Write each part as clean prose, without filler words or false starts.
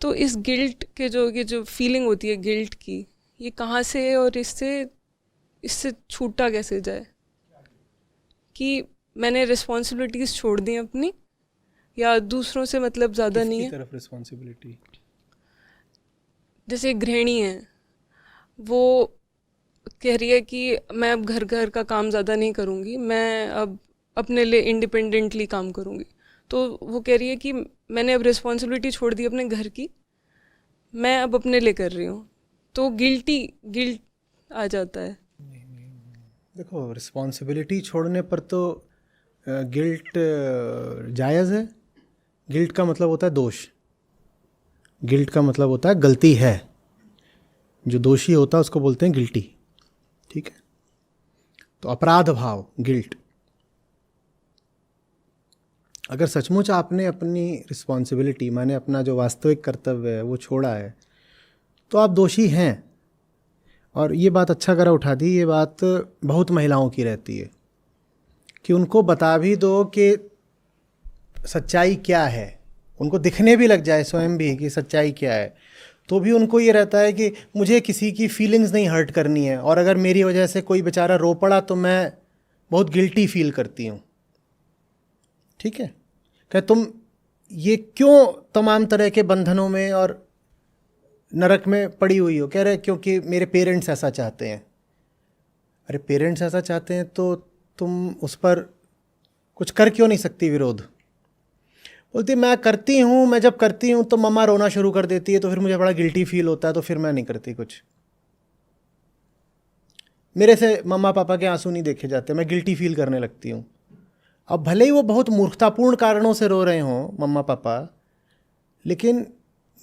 तो इस गिल्ट के जो ये जो फीलिंग होती है गिल्ट की, ये कहाँ से है और इससे इससे छूटा कैसे जाए? कि मैंने रिस्पॉन्सिबिलिटीज़ छोड़ दी अपनी, या दूसरों से मतलब ज़्यादा नहीं किसकी है। तरफ रिस्पॉन्सिबिलिटी? जैसे एक गृहिणी है, वो कह रही है कि मैं अब घर घर का काम ज़्यादा नहीं करूँगी, मैं अब अपने लिए इंडिपेंडेंटली काम करूँगी। तो वो कह रही है कि मैंने अब रिस्पॉन्सिबिलिटी छोड़ दी अपने घर की, मैं अब अपने लिए कर रही हूँ। तो गिल्ट आ जाता है। देखो, रिस्पॉन्सिबिलिटी छोड़ने पर तो गिल्ट जायज़ है। गिल्ट का मतलब होता है दोष। गिल्ट का मतलब होता है गलती है। जो दोषी होता है उसको बोलते हैं गिल्टी। ठीक है? तो अपराध भाव, गिल्ट। अगर सचमुच आपने अपनी रिस्पॉन्सिबिलिटी, माने अपना जो वास्तविक कर्तव्य है वो छोड़ा है, तो आप दोषी हैं। और ये बात अच्छा करा उठा दी। ये बात बहुत महिलाओं की रहती है कि उनको बता भी दो कि सच्चाई क्या है, उनको दिखने भी लग जाए स्वयं भी कि सच्चाई क्या है, तो भी उनको ये रहता है कि मुझे किसी की फीलिंग्स नहीं हर्ट करनी है, और अगर मेरी वजह से कोई बेचारा रो पड़ा तो मैं बहुत गिल्टी फील करती हूँ। ठीक है? क्या तुम ये क्यों तमाम तरह के बंधनों में और नरक में पड़ी हुई हो? कह रहे क्योंकि मेरे पेरेंट्स ऐसा चाहते हैं। अरे पेरेंट्स ऐसा चाहते हैं तो तुम उस पर कुछ कर क्यों नहीं सकती विरोध? बोलती मैं करती हूँ, मैं जब करती हूँ तो मम्मा रोना शुरू कर देती है, तो फिर मुझे बड़ा गिल्टी फील होता है, तो फिर मैं नहीं करती कुछ। मेरे से मम्मा पापा के आंसू नहीं देखे जाते, मैं गिल्टी फील करने लगती हूँ। अब भले ही वो बहुत मूर्खतापूर्ण कारणों से रो रहे हों मम्मा पापा, लेकिन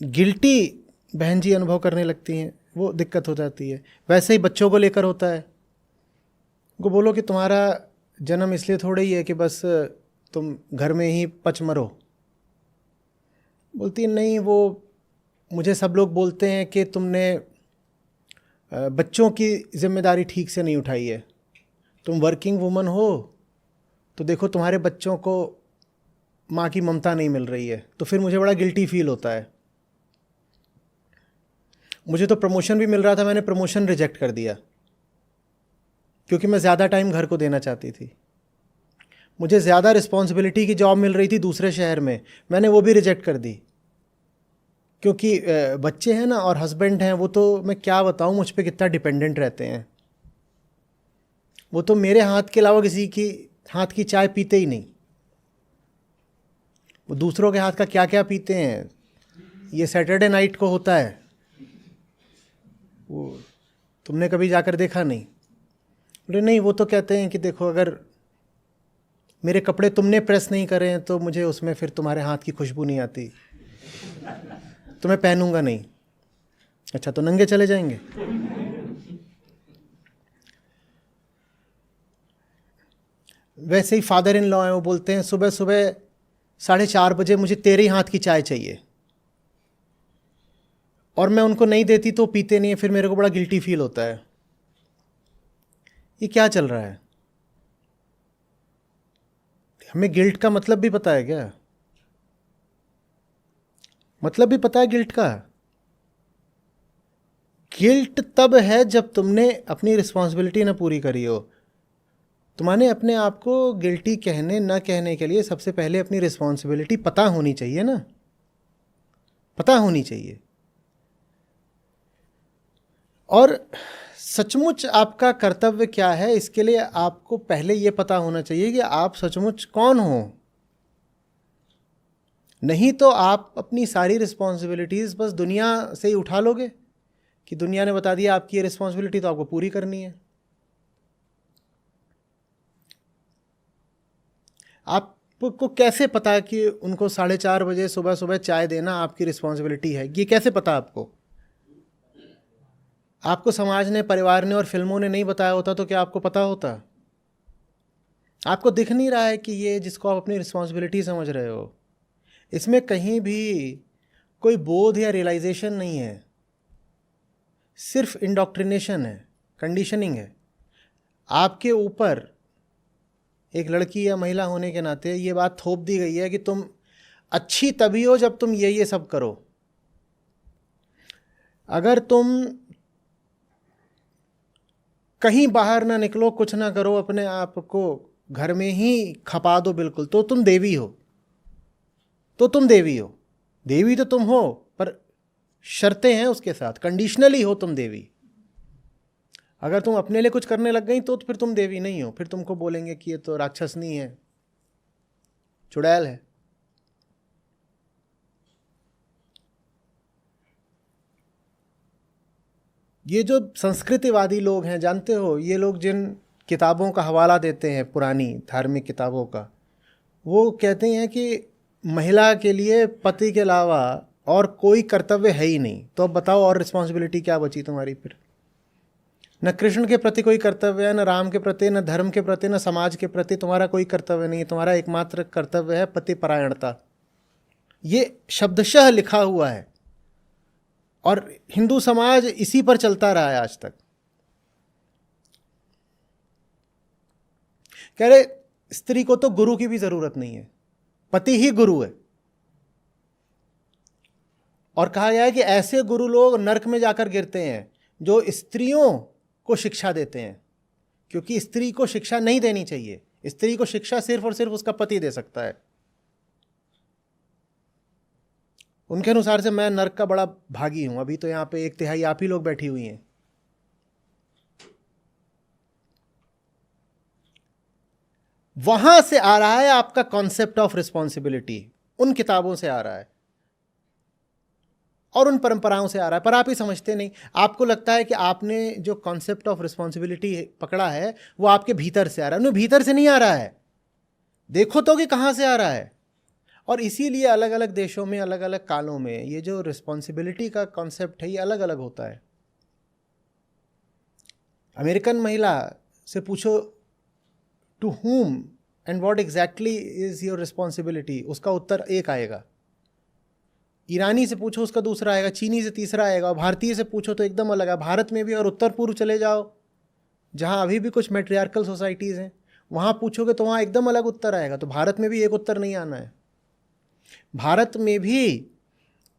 गिल्टी बहन जी अनुभव करने लगती हैं, वो दिक्कत हो जाती है। वैसे ही बच्चों को लेकर होता है। उनको बोलो कि तुम्हारा जन्म इसलिए थोड़ा ही है कि बस तुम घर में ही पच मरो। बोलती है नहीं, वो मुझे सब लोग बोलते हैं कि तुमने बच्चों की जिम्मेदारी ठीक से नहीं उठाई है। तुम वर्किंग वुमन हो तो देखो तुम्हारे बच्चों को माँ की ममता नहीं मिल रही है, तो फिर मुझे बड़ा गिल्टी फील होता है। मुझे तो प्रमोशन भी मिल रहा था, मैंने प्रमोशन रिजेक्ट कर दिया क्योंकि मैं ज़्यादा टाइम घर को देना चाहती थी। मुझे ज़्यादा रिस्पॉन्सिबिलिटी की जॉब मिल रही थी दूसरे शहर में, मैंने वो भी रिजेक्ट कर दी क्योंकि बच्चे हैं ना और हस्बैंड हैं, वो तो मैं क्या बताऊँ मुझ पर कितना डिपेंडेंट रहते हैं। वो तो मेरे हाथ के अलावा किसी की हाथ की चाय पीते ही नहीं। वो दूसरों के हाथ का क्या क्या पीते हैं, ये सैटरडे नाइट को होता है, वो तुमने कभी जाकर देखा नहीं? बोले नहीं, वो तो कहते हैं कि देखो अगर मेरे कपड़े तुमने प्रेस नहीं करे हैं तो मुझे उसमें फिर तुम्हारे हाथ की खुशबू नहीं आती, तो मैं पहनूंगा नहीं। अच्छा, तो नंगे चले जाएंगे? वैसे ही फादर इन लॉ हैं, वो बोलते हैं सुबह सुबह 4:30 बजे मुझे तेरे ही हाथ की चाय चाहिए, और मैं उनको नहीं देती तो पीते नहीं है, फिर मेरे को बड़ा गिल्टी फील होता है। ये क्या चल रहा है? हमें गिल्ट का मतलब भी पता है क्या? मतलब भी पता है गिल्ट का? गिल्ट तब है जब तुमने अपनी रिस्पॉन्सिबिलिटी ना पूरी करी हो। तुम्हारे अपने आप को गिल्टी कहने ना कहने के लिए सबसे पहले अपनी रिस्पॉन्सिबिलिटी पता होनी चाहिए ना, पता होनी चाहिए। और सचमुच आपका कर्तव्य क्या है, इसके लिए आपको पहले ये पता होना चाहिए कि आप सचमुच कौन हो। नहीं तो आप अपनी सारी रिस्पॉन्सिबिलिटीज़ बस दुनिया से ही उठा लोगे कि दुनिया ने बता दिया आपकी ये रिस्पॉन्सिबिलिटी, तो आपको पूरी करनी है। आपको कैसे पता कि उनको 4:30 बजे सुबह सुबह चाय देना आपकी रिस्पॉन्सिबिलिटी है? ये कैसे पता आपको? आपको समाज ने, परिवार ने और फिल्मों ने नहीं बताया होता तो क्या आपको पता होता? आपको दिख नहीं रहा है कि ये जिसको आप अपनी रिस्पॉन्सिबिलिटी समझ रहे हो, इसमें कहीं भी कोई बोध या रियलाइजेशन नहीं है, सिर्फ इंडोक्ट्रिनेशन है, कंडीशनिंग है। आपके ऊपर एक लड़की या महिला होने के नाते ये बात थोप दी गई है कि तुम अच्छी तभी हो जब तुम ये सब करो। अगर तुम कहीं बाहर ना निकलो, कुछ ना करो, अपने आप को घर में ही खपा दो बिल्कुल, तो तुम देवी हो। तो तुम देवी हो। देवी तो तुम हो, पर शर्तें हैं उसके साथ, कंडीशनली हो तुम देवी। अगर तुम अपने लिए कुछ करने लग गई तो फिर तुम देवी नहीं हो, फिर तुमको बोलेंगे कि ये तो राक्षसनी है, चुड़ैल है। ये जो संस्कृतिवादी लोग हैं, जानते हो, ये लोग जिन किताबों का हवाला देते हैं, पुरानी धार्मिक किताबों का, वो कहते हैं कि महिला के लिए पति के अलावा और कोई कर्तव्य है ही नहीं। तो अब बताओ और रिस्पॉन्सिबिलिटी क्या बची तुम्हारी फिर? न कृष्ण के प्रति कोई कर्तव्य है, न राम के प्रति, न धर्म के प्रति, न समाज के प्रति तुम्हारा कोई कर्तव्य नहीं है। तुम्हारा एकमात्र कर्तव्य है पति परायणता। ये शब्दशः लिखा हुआ है और हिंदू समाज इसी पर चलता रहा है आज तक। कह रहे स्त्री को तो गुरु की भी जरूरत नहीं है, पति ही गुरु है। और कहा गया है कि ऐसे गुरु लोग नरक में जाकर गिरते हैं जो स्त्रियों को शिक्षा देते हैं, क्योंकि स्त्री को शिक्षा नहीं देनी चाहिए। स्त्री को शिक्षा सिर्फ और सिर्फ उसका पति दे सकता है। उनके अनुसार से मैं नरक का बड़ा भागी हूं। अभी तो यहां पे 1/3 आप ही लोग बैठी हुई हैं। वहां से आ रहा है आपका कॉन्सेप्ट ऑफ रिस्पॉन्सिबिलिटी, उन किताबों से आ रहा है और उन परंपराओं से आ रहा है, पर आप ही समझते नहीं। आपको लगता है कि आपने जो कॉन्सेप्ट ऑफ रिस्पॉन्सिबिलिटी पकड़ा है वो आपके भीतर से आ रहा है। नहीं, भीतर से नहीं आ रहा है। देखो तो कि कहां से आ रहा है। और इसीलिए अलग अलग देशों में, अलग अलग कालों में ये जो रिस्पॉन्सिबिलिटी का कॉन्सेप्ट है ये अलग अलग होता है। अमेरिकन महिला से पूछो to whom and what exactly is your responsibility, उसका उत्तर एक आएगा। ईरानी से पूछो उसका दूसरा आएगा, चीनी से तीसरा आएगा, और भारतीय से पूछो तो एकदम अलग है। भारत में भी और उत्तर पूर्व चले जाओ जहाँ अभी भी कुछ मैट्रियार्कल सोसाइटीज़ हैं, वहाँ पूछोगे तो वहाँ एकदम अलग उत्तर आएगा। तो भारत में भी एक उत्तर नहीं आना है। भारत में भी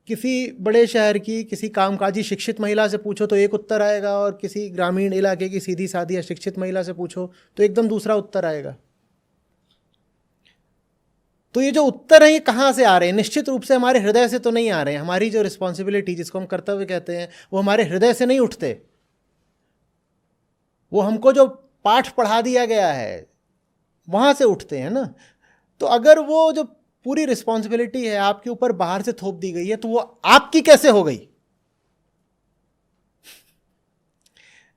किसी बड़े शहर की किसी कामकाजी शिक्षित महिला से पूछो तो एक उत्तर आएगा, और किसी ग्रामीण इलाके की सीधी सादी अशिक्षित महिला से पूछो तो एकदम दूसरा उत्तर आएगा। तो ये जो उत्तर हैं ये कहाँ से आ रहे हैं? निश्चित रूप से हमारे हृदय से तो नहीं आ रहे हैं। हमारी जो रिस्पॉन्सिबिलिटी, जिसको हम कर्तव्य कहते हैं, वो हमारे हृदय से नहीं उठते। वो हमको जो पाठ पढ़ा दिया गया है वहाँ से उठते हैं ना। तो अगर वो जो पूरी रिस्पॉन्सिबिलिटी है आपके ऊपर बाहर से थोप दी गई है, तो वो आपकी कैसे हो गई?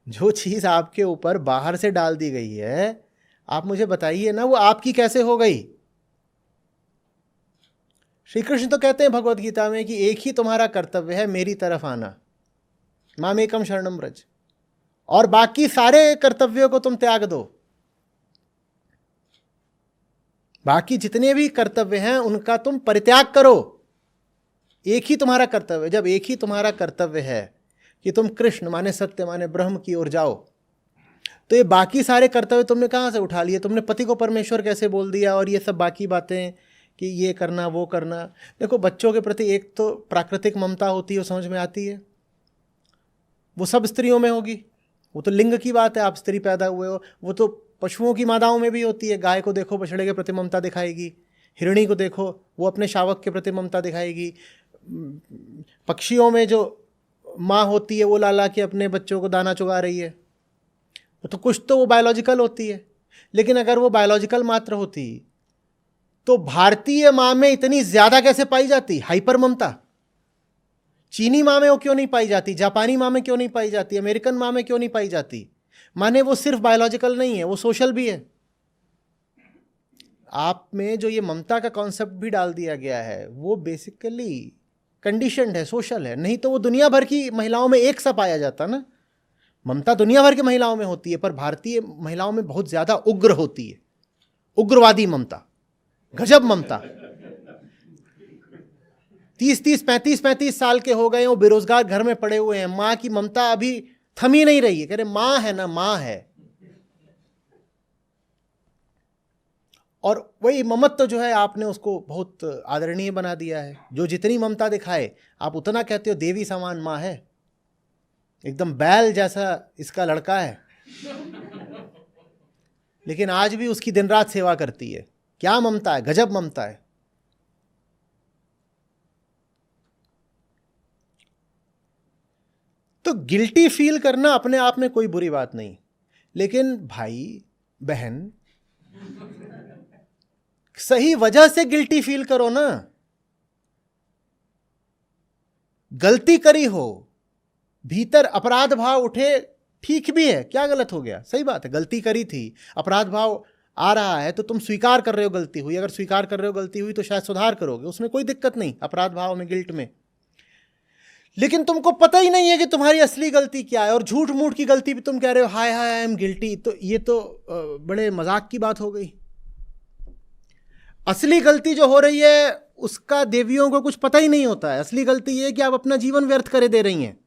जो चीज़ आपके ऊपर बाहर से डाल दी गई है, आप मुझे बताइए ना, वो आपकी कैसे हो गई? श्री कृष्ण तो कहते हैं भगवत गीता में कि एक ही तुम्हारा कर्तव्य है, मेरी तरफ आना, मामेकम शरणम व्रज, और बाकी सारे कर्तव्यों को तुम त्याग दो। बाकी जितने भी कर्तव्य हैं उनका तुम परित्याग करो। एक ही तुम्हारा कर्तव्य। जब एक ही तुम्हारा कर्तव्य है कि तुम कृष्ण माने सत्य माने ब्रह्म की ओर जाओ, तो ये बाकी सारे कर्तव्य तुमने कहाँ से उठा लिए? तुमने पति को परमेश्वर कैसे बोल दिया, और ये सब बाकी बातें कि ये करना वो करना। देखो, बच्चों के प्रति एक तो प्राकृतिक ममता होती है, वो समझ में आती है, वो सब स्त्रियों में होगी। वो तो लिंग की बात है, आप स्त्री पैदा हुए हो। वो तो पशुओं की मादाओं में भी होती है। गाय को देखो बछड़े के प्रति ममता दिखाएगी, हिरणी को देखो वो अपने शावक के प्रति ममता दिखाएगी। पक्षियों में जो माँ होती है वो लाला के अपने बच्चों को दाना चुगा रही है, तो कुछ तो वो बायोलॉजिकल होती है। लेकिन अगर वो बायोलॉजिकल मात्र होती तो भारतीय माँ में इतनी ज्यादा कैसे पाई जाती हाइपर ममता? चीनी माँ में वो क्यों नहीं पाई जाती? जापानी माँ में क्यों नहीं पाई जाती? अमेरिकन माँ में क्यों नहीं पाई जाती? माने वो सिर्फ बायोलॉजिकल नहीं है, वो सोशल भी है। आप में जो ये ममता का कॉन्सेप्ट भी डाल दिया गया है वो बेसिकली कंडीशनड है, सोशल है। नहीं तो वो दुनिया भर की महिलाओं में एक सा पाया जाता ना। ममता दुनिया भर की महिलाओं में होती है, पर भारतीय महिलाओं में बहुत ज्यादा उग्र होती है, उग्रवादी ममता, गजब ममता। 30-30, 35-35 साल के हो गए, वो बेरोजगार घर में पड़े हुए हैं, माँ की ममता अभी थम ही नहीं रही है। कह रहे माँ है ना, माँ है। और वही ममत्व जो है आपने उसको बहुत आदरणीय बना दिया है। जो जितनी ममता दिखाए आप उतना कहते हो देवी समान माँ है। एकदम बैल जैसा इसका लड़का है, लेकिन आज भी उसकी दिन रात सेवा करती है। क्या ममता है, गजब ममता है। तो गिल्टी फील करना अपने आप में कोई बुरी बात नहीं, लेकिन भाई बहन सही वजह से गिल्टी फील करो ना। गलती करी हो, भीतर अपराध भाव उठे, ठीक भी है, क्या गलत हो गया, सही बात है, गलती करी थी, अपराध भाव आ रहा है तो तुम स्वीकार कर रहे हो गलती हुई। अगर स्वीकार कर रहे हो गलती हुई तो शायद सुधार करोगे, उसमें कोई दिक्कत नहीं, अपराध भाव में, गिल्ट में। लेकिन तुमको पता ही नहीं है कि तुम्हारी असली गलती क्या है, और झूठ मूठ की गलती भी तुम कह रहे हो हाय हाय आई एम गिल्टी। तो ये तो बड़े मजाक की बात हो गई। असली गलती जो हो रही है उसका देवियों को कुछ पता ही नहीं होता है। असली गलती ये है कि आप अपना जीवन व्यर्थ करे दे रही हैं।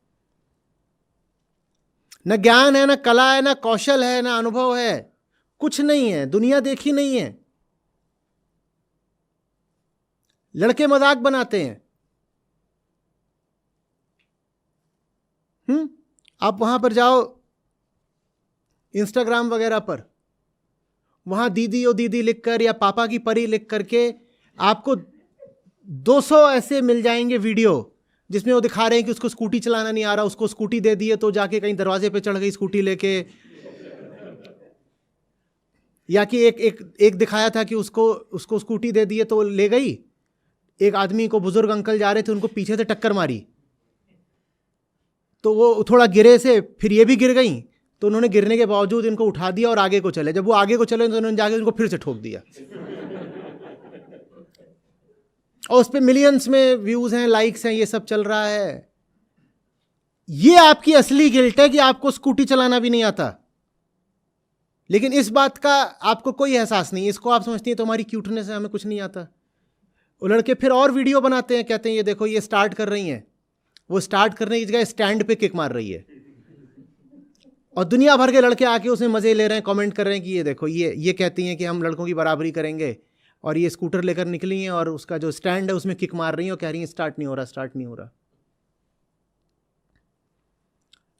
न ज्ञान है, न कला है, न कौशल है, न अनुभव है, कुछ नहीं है, दुनिया देखी नहीं है। लड़के मजाक बनाते हैं। आप वहां पर जाओ इंस्टाग्राम वगैरह पर, वहां दीदी ओ दीदी लिखकर या पापा की परी लिख करके आपको 200 ऐसे मिल जाएंगे वीडियो जिसमें वो दिखा रहे हैं कि उसको स्कूटी चलाना नहीं आ रहा, उसको स्कूटी दे दी है तो जाके कहीं दरवाजे पे चढ़ गई स्कूटी लेके, या कि एक दिखाया था कि उसको स्कूटी दे दी है तो ले गई, एक आदमी को, बुजुर्ग अंकल जा रहे थे, उनको पीछे से टक्कर मारी तो वो थोड़ा गिरे से, फिर ये भी गिर गई तो उन्होंने गिरने के बावजूद इनको उठा दिया और आगे को चले। जब वो आगे को चले तो उन्होंने जाके उनको फिर से ठोक दिया, और उस पर मिलियंस में व्यूज हैं, लाइक्स हैं, ये सब चल रहा है। ये आपकी असली गिल्ट है कि आपको स्कूटी चलाना भी नहीं आता, लेकिन इस बात का आपको कोई एहसास नहीं। इसको आप समझती हैं तो हमारी क्यूटनेस है, हमें कुछ नहीं आता। वो लड़के फिर और वीडियो बनाते हैं, कहते हैं ये देखो ये स्टार्ट कर रही हैं, वो स्टार्ट करने की जगह स्टैंड पे किक मार रही है, और दुनिया भर के लड़के आके उसमें मजे ले रहे हैं, कमेंट कर रहे हैं कि ये देखो ये कहती हैं कि हम लड़कों की बराबरी करेंगे, और ये स्कूटर लेकर निकली हैं और उसका जो स्टैंड है उसमें किक मार रही हैं और कह रही हैं स्टार्ट नहीं हो रहा, स्टार्ट नहीं हो रहा।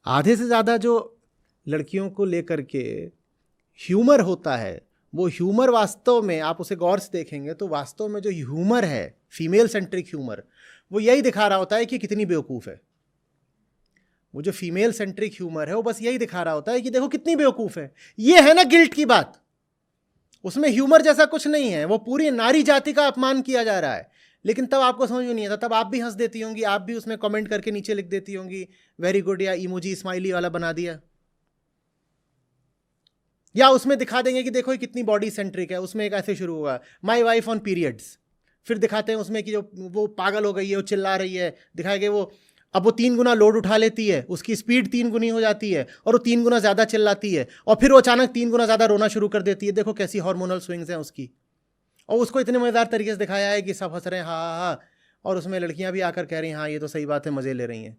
आधे से ज़्यादा जो लड़कियों को लेकर के ह्यूमर होता है, वो ह्यूमर वास्तव में आप उसे गौर से देखेंगे तो वास्तव में जो ह्यूमर है, फीमेल सेंट्रिक ह्यूमर, वो यही दिखा रहा होता है कि कितनी बेवकूफ़ है। वो जो फीमेल सेंट्रिक ह्यूमर है वो बस यही दिखा रहा होता है कि देखो कितनी बेवकूफ़ है। ये है ना गिल्ट की बात, उसमें ह्यूमर जैसा कुछ नहीं है, वो पूरी नारी जाति का अपमान किया जा रहा है। लेकिन तब आपको समझ में नहीं आता, तब आप भी हंस देती होंगी, आप भी उसमें कमेंट करके नीचे लिख देती होंगी वेरी गुड, या इमोजी स्माइली वाला बना दिया, या उसमें दिखा देंगे कि देखो ये कितनी बॉडी सेंट्रिक है। उसमें एक ऐसे शुरू हुआ माई वाइफ ऑन पीरियड्स, फिर दिखाते हैं उसमें कि जो वो पागल हो गई है, वो चिल्ला रही है, दिखाएंगे वो अब वो 3 गुना लोड उठा लेती है, उसकी स्पीड 3 गुनी हो जाती है और वो 3 गुना ज़्यादा चिल्लाती है, और फिर वो अचानक 3 गुना ज़्यादा रोना शुरू कर देती है। देखो कैसी हार्मोनल स्विंग्स हैं उसकी, और उसको इतने मज़ेदार तरीके से दिखाया है कि सब हंस रहे हैं हाँ हाँ हाँ, और उसमें लड़कियां भी आकर कह रही हैं हाँ ये तो सही बात है, मज़े ले रही हैं।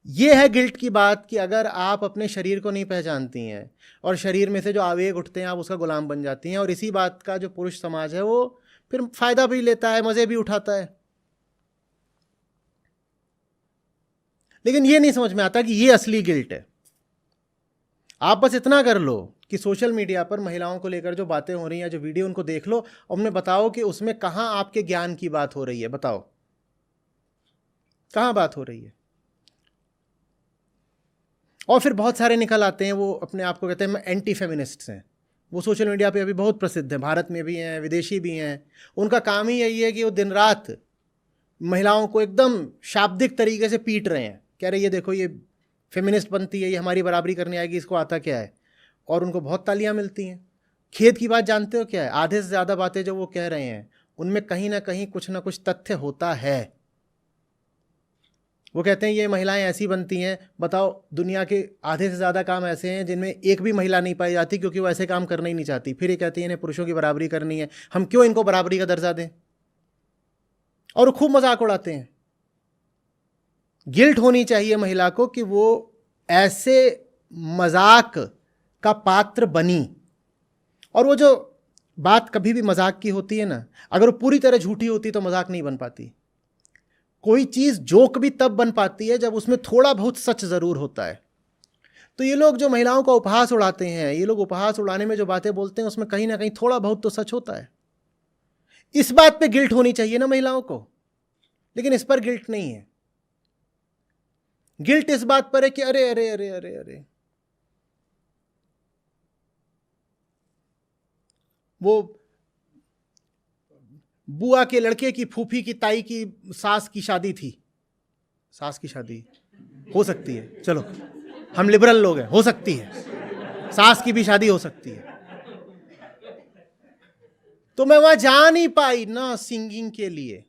ये है गिल्ट की बात कि अगर आप अपने शरीर को नहीं पहचानती हैं और शरीर में से जो आवेग उठते हैं आप उसका गुलाम बन जाती हैं, और इसी बात का जो पुरुष समाज है वो फिर फ़ायदा भी लेता है, मज़े भी उठाता है। लेकिन ये नहीं समझ में आता कि ये असली गिल्ट है। आप बस इतना कर लो कि सोशल मीडिया पर महिलाओं को लेकर जो बातें हो रही हैं, जो वीडियो, उनको देख लो और उन्हें बताओ कि उसमें कहाँ आपके ज्ञान की बात हो रही है, बताओ कहाँ बात हो रही है। और फिर बहुत सारे निकल आते हैं, वो अपने आप को कहते हैं एंटी फेमिनिस्ट्स हैं, वो सोशल मीडिया पे अभी बहुत प्रसिद्ध हैं, भारत में भी हैं, विदेशी भी हैं। उनका काम ही यही है कि वो दिन रात महिलाओं को एकदम शाब्दिक तरीके से पीट रहे हैं, कह रहे ये देखो ये फेमिनिस्ट बनती है, ये हमारी बराबरी करने आएगी, इसको आता क्या है, और उनको बहुत तालियां मिलती हैं। खेद की बात जानते हो क्या है, आधे से ज़्यादा बातें जो वो कह रहे हैं उनमें कहीं ना कहीं कुछ ना कुछ तथ्य होता है। वो कहते हैं ये महिलाएं ऐसी बनती हैं, बताओ दुनिया के आधे से ज़्यादा काम ऐसे हैं जिनमें एक भी महिला नहीं पाई जाती क्योंकि वो ऐसे काम करना ही नहीं चाहती। फिर ये कहती हैं इन्हें पुरुषों की बराबरी करनी है, हम क्यों इनको बराबरी का दर्जा दें, और वो खूब मजाक उड़ाते हैं। गिल्ट होनी चाहिए महिला को कि वो ऐसे मजाक का पात्र बनी, और वो जो बात कभी भी मजाक की होती है ना, अगर वो पूरी तरह झूठी होती तो मजाक नहीं बन पाती। कोई चीज़ जोक भी तब बन पाती है जब उसमें थोड़ा बहुत सच ज़रूर होता है। तो ये लोग जो महिलाओं का उपहास उड़ाते हैं, ये लोग उपहास उड़ाने में जो बातें बोलते हैं उसमें कहीं ना कहीं थोड़ा बहुत तो सच होता है। इस बात पे गिल्ट होनी चाहिए ना महिलाओं को, लेकिन इस पर गिल्ट नहीं है। गिल्ट इस बात पर है कि अरे अरे अरे अरे अरे वो बुआ के लड़के की फूफी की ताई की सास की शादी थी, सास की शादी हो सकती है, चलो हम लिबरल लोग हैं, हो सकती है, सास की भी शादी हो सकती है, तो मैं वहां जा नहीं पाई ना सिंगिंग के लिए।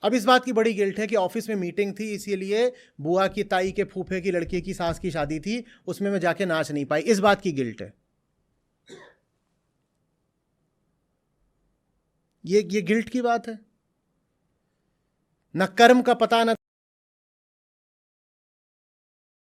अब इस बात की बड़ी गिल्ट है कि ऑफिस में मीटिंग थी, इसीलिए बुआ की ताई के फूफे की लड़के की सास की शादी थी, उसमें मैं जाके नाच नहीं पाई, इस बात की गिल्ट है। ये गिल्ट की बात है, न कर्म का पता न